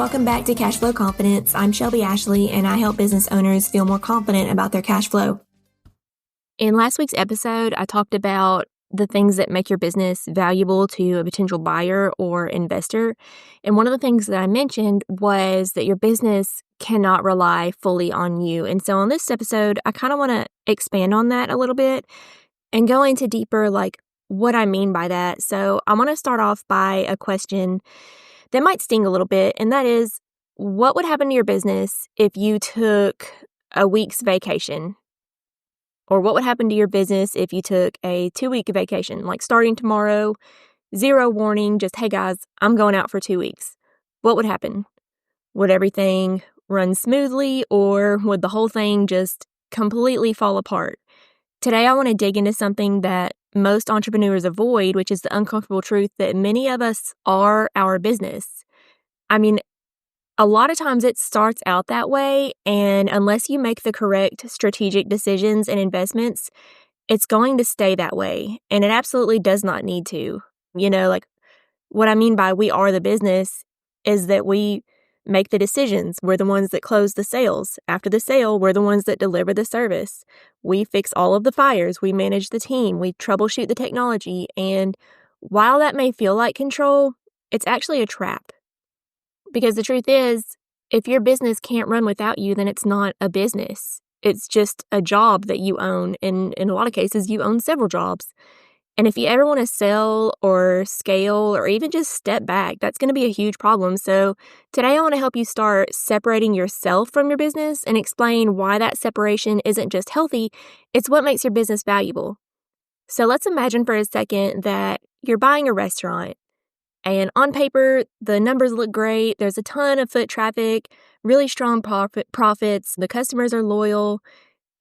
welcome back to Cash Flow Confidence. I'm Shelby Ashley, and I help business owners feel more confident about their cash flow. In last week's episode, I talked about the things that make your business valuable to a potential buyer or investor. And one of the things that I mentioned was that your business cannot rely fully on you. And so on this episode, I kind of want to expand on that a little bit and go into deeper, like what I mean by that. So I want to start off by a question that might sting a little bit, and that is, what would happen to your business if you took a week's vacation? Or what would happen to your business if you took a 2-week vacation, like starting tomorrow, 0 warning, just, hey guys, I'm going out for 2 weeks. What would happen? Would everything run smoothly, or would the whole thing just completely fall apart? Today, I want to dig into something that most entrepreneurs avoid, which is the uncomfortable truth that many of us are our business. I mean, a lot of times it starts out that way, and unless you make the correct strategic decisions and investments, it's going to stay that way, and it absolutely does not need to. Like what I mean by we are the business is that we make the decisions. We're the ones that close the sales. After the sale, we're the ones that deliver the service. We fix all of the fires. We manage the team. We troubleshoot the technology, and while that may feel like control, it's actually a trap. Because the truth is, if your business can't run without you, then it's not a business. It's just a job that you own. And in a lot of cases, you own several jobs. And if you ever want to sell or scale or even just step back, that's going to be a huge problem. So today I want to help you start separating yourself from your business and explain why that separation isn't just healthy, it's what makes your business valuable. So let's imagine for a second that you're buying a restaurant. And on paper, the numbers look great. There's a ton of foot traffic, really strong profits. The customers are loyal.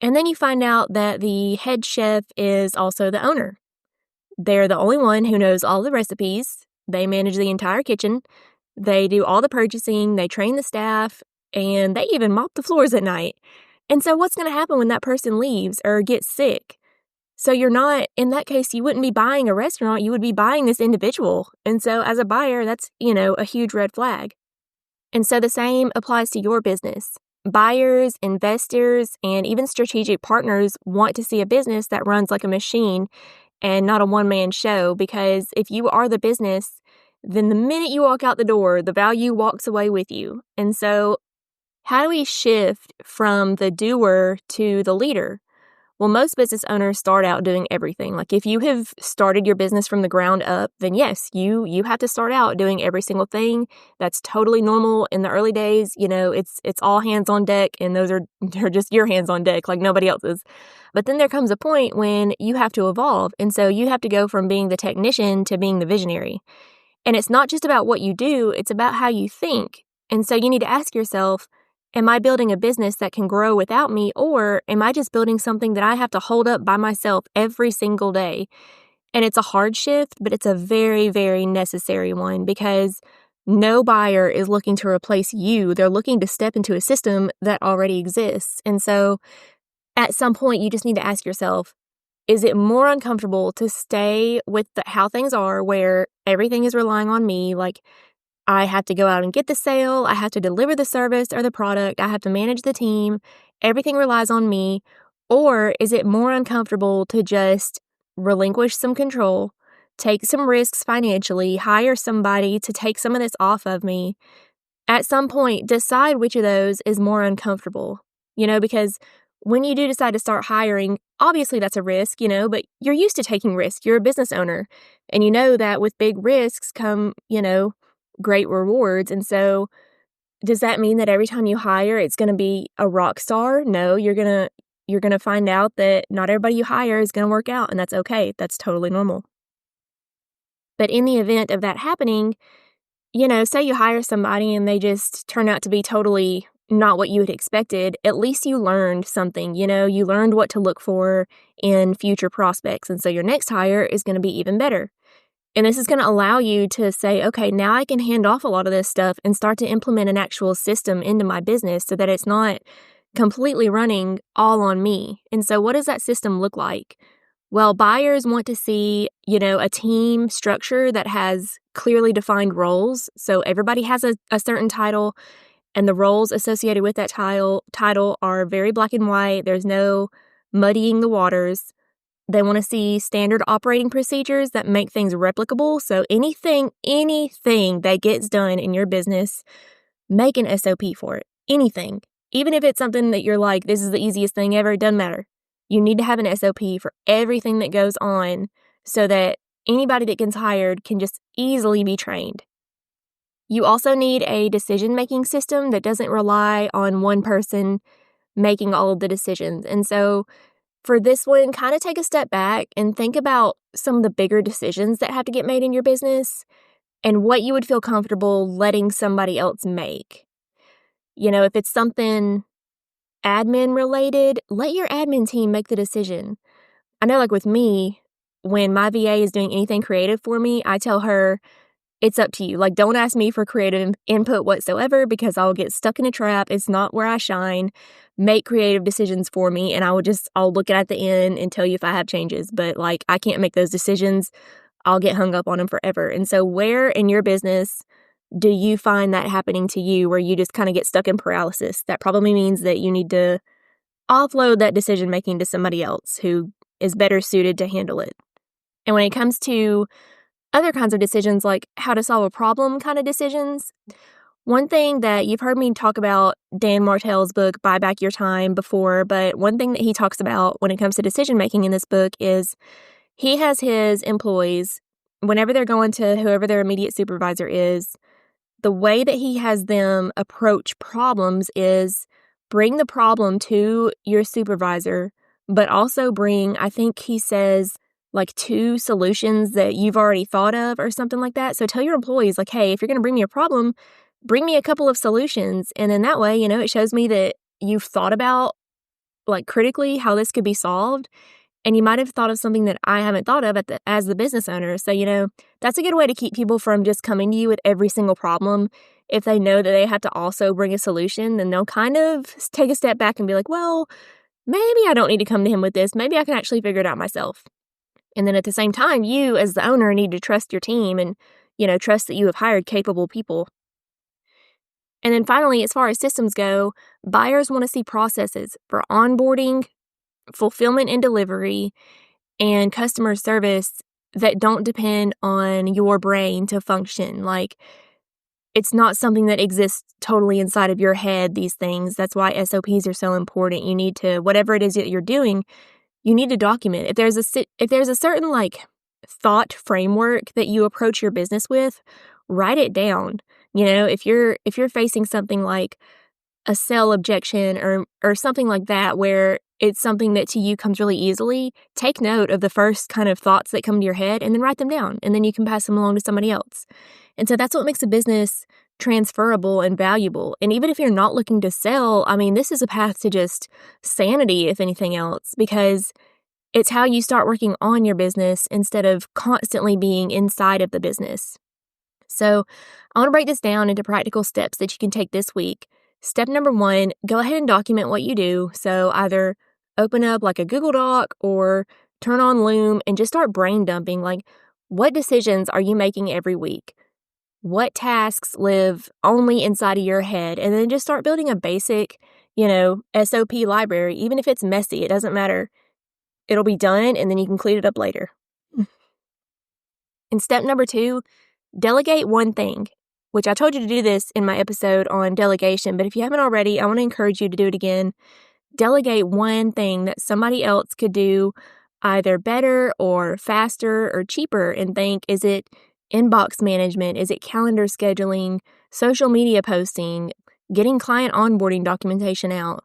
And then you find out that the head chef is also the owner. They're the only one who knows all the recipes. They manage the entire kitchen. They do all the purchasing. They train the staff. And they even mop the floors at night. And so what's going to happen when that person leaves or gets sick? So you're not, in that case, you wouldn't be buying a restaurant, you would be buying this individual. And so as a buyer, that's, a huge red flag. And so the same applies to your business. Buyers, investors, and even strategic partners want to see a business that runs like a machine and not a one-man show, because if you are the business, then the minute you walk out the door, the value walks away with you. And so how do we shift from the doer to the leader? Well, most business owners start out doing everything. Like if you have started your business from the ground up, then yes, you have to start out doing every single thing. That's totally normal in the early days. It's all hands on deck, and they're just your hands on deck, like nobody else's. But then there comes a point when you have to evolve, and so you have to go from being the technician to being the visionary. And it's not just about what you do, it's about how you think. And so you need to ask yourself, am I building a business that can grow without me, or am I just building something that I have to hold up by myself every single day? And it's a hard shift, but it's a very, very necessary one, because no buyer is looking to replace you. They're looking to step into a system that already exists. And so at some point, you just need to ask yourself, is it more uncomfortable to stay with how things are, where everything is relying on me, like I have to go out and get the sale, I have to deliver the service or the product, I have to manage the team, everything relies on me? Or is it more uncomfortable to just relinquish some control, take some risks financially, hire somebody to take some of this off of me? At some point, decide which of those is more uncomfortable, because when you do decide to start hiring, obviously that's a risk, but you're used to taking risks. You're a business owner, and you know that with big risks come, great rewards. And so does that mean that every time you hire, it's going to be a rock star? No, you're going to find out that not everybody you hire is going to work out, and that's okay. That's totally normal. But in the event of that happening, say you hire somebody and they just turn out to be totally not what you had expected, at least you learned something. You learned what to look for in future prospects. And so your next hire is going to be even better. And this is going to allow you to say, okay, now I can hand off a lot of this stuff and start to implement an actual system into my business so that it's not completely running all on me. And so what does that system look like? Well, buyers want to see, a team structure that has clearly defined roles. So everybody has a certain title, and the roles associated with that title are very black and white. There's no muddying the waters. They want to see standard operating procedures that make things replicable. So anything that gets done in your business, make an SOP for it. Anything. Even if it's something that you're like, this is the easiest thing ever, it doesn't matter. You need to have an SOP for everything that goes on so that anybody that gets hired can just easily be trained. You also need a decision-making system that doesn't rely on one person making all of the decisions. And so for this one, kind of take a step back and think about some of the bigger decisions that have to get made in your business and what you would feel comfortable letting somebody else make. If it's something admin related, let your admin team make the decision. I know, like with me, when my VA is doing anything creative for me, I tell her, it's up to you. Like, don't ask me for creative input whatsoever because I'll get stuck in a trap. It's not where I shine. Make creative decisions for me, and I'll look at the end and tell you if I have changes. But, like, I can't make those decisions. I'll get hung up on them forever. And so where in your business do you find that happening to you where you just kind of get stuck in paralysis? That probably means that you need to offload that decision-making to somebody else who is better suited to handle it. And when it comes to other kinds of decisions, like how to solve a problem kind of decisions, one thing that you've heard me talk about Dan Martell's book, Buy Back Your Time, before, but one thing that he talks about when it comes to decision-making in this book is he has his employees, whenever they're going to whoever their immediate supervisor is, the way that he has them approach problems is bring the problem to your supervisor, but also bring, I think he says, like 2 solutions that you've already thought of or something like that. So tell your employees, like, hey, if you're going to bring me a problem, bring me a couple of solutions. And then that way, it shows me that you've thought about, like, critically how this could be solved. And you might have thought of something that I haven't thought of as the business owner. So, that's a good way to keep people from just coming to you with every single problem. If they know that they have to also bring a solution, then they'll kind of take a step back and be like, well, maybe I don't need to come to him with this. Maybe I can actually figure it out myself. And then at the same time, you as the owner need to trust your team and, trust that you have hired capable people. And then finally, as far as systems go, buyers want to see processes for onboarding, fulfillment and delivery, and customer service that don't depend on your brain to function. Like, it's not something that exists totally inside of your head, these things. That's why SOPs are so important. You need to, whatever it is that you're doing, you need to document. If there's a certain, like, thought framework that you approach your business with, write it down. If you're facing something like a sale objection or something like that, where it's something that to you comes really easily, take note of the first kind of thoughts that come to your head and then write them down, and then you can pass them along to somebody else. And so that's what makes a business transferable and valuable. And even if you're not looking to sell, this is a path to just sanity, if anything else, because it's how you start working on your business instead of constantly being inside of the business. So I want to break this down into practical steps that you can take this week. Step number 1, go ahead and document what you do. So either open up like a Google Doc or turn on Loom and just start brain dumping. Like, what decisions are you making every week? What tasks live only inside of your head? And then just start building a basic, SOP library. Even if it's messy, it doesn't matter. It'll be done, and then you can clean it up later. And step number 2, delegate one thing, which I told you to do this in my episode on delegation, but if you haven't already, I want to encourage you to do it again. Delegate one thing that somebody else could do either better or faster or cheaper, and think, is it inbox management? Is it calendar scheduling, social media posting, getting client onboarding documentation out?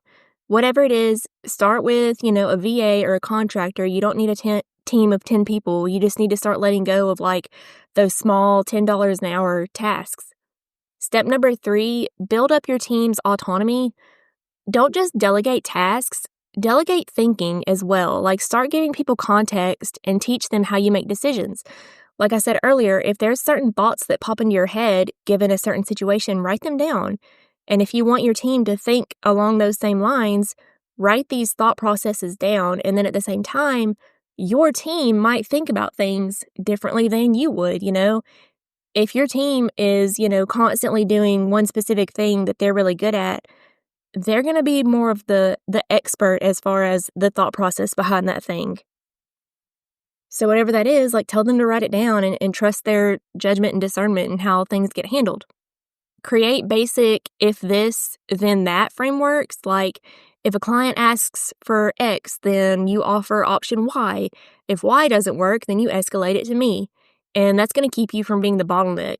Whatever it is, start with, a VA or a contractor. You don't need a team of 10 people. You just need to start letting go of like those small $10 an hour tasks. Step number 3, build up your team's autonomy. Don't just delegate tasks, delegate thinking as well. Like, start giving people context and teach them how you make decisions. Like I said earlier, if there's certain thoughts that pop into your head given a certain situation, write them down. And if you want your team to think along those same lines, write these thought processes down. And then at the same time, your team might think about things differently than you would, if your team is, constantly doing one specific thing that they're really good at, they're going to be more of the expert as far as the thought process behind that thing. So whatever that is, tell them to write it down and trust their judgment and discernment in how things get handled. Create basic if this, then that frameworks. Like if a client asks for X, then you offer option Y. If Y doesn't work, then you escalate it to me. And that's going to keep you from being the bottleneck.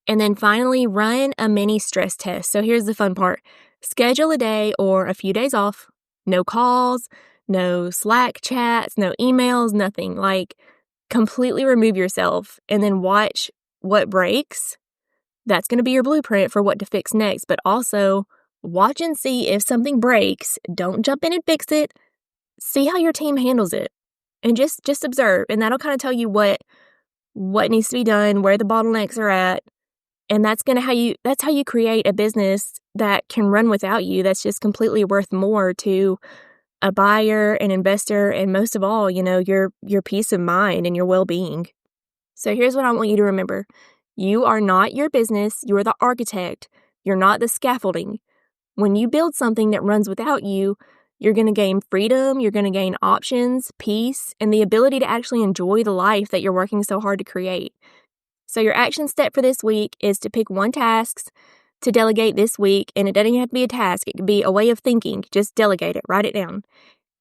And then finally, run a mini stress test. So here's the fun part. Schedule a day or a few days off. No calls, no Slack chats, no emails, nothing. Completely remove yourself and then watch what breaks. That's going to be your blueprint for what to fix next. But also, watch and see if something breaks. Don't jump in and fix it. See how your team handles it. And just observe. And that'll kind of tell you what needs to be done, where the bottlenecks are at. And that's how you create a business that can run without you, that's just completely worth more to a buyer, an investor, and most of all, your peace of mind and your well-being. So here's what I want you to remember. You are not your business. You're the architect. You're not the scaffolding. When you build something that runs without you, you're going to gain freedom, you're going to gain options, peace, and the ability to actually enjoy the life that you're working so hard to create. So your action step for this week is to pick one task to delegate this week, and it doesn't have to be a task. It could be a way of thinking. Just delegate it. Write it down.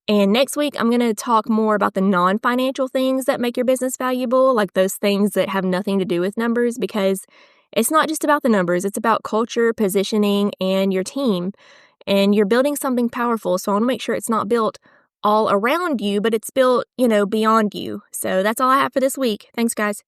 And next week, I'm going to talk more about the non-financial things that make your business valuable, like those things that have nothing to do with numbers, because it's not just about the numbers. It's about culture, positioning, and your team. And you're building something powerful, so I want to make sure it's not built all around you, but it's built, beyond you. So that's all I have for this week. Thanks, guys.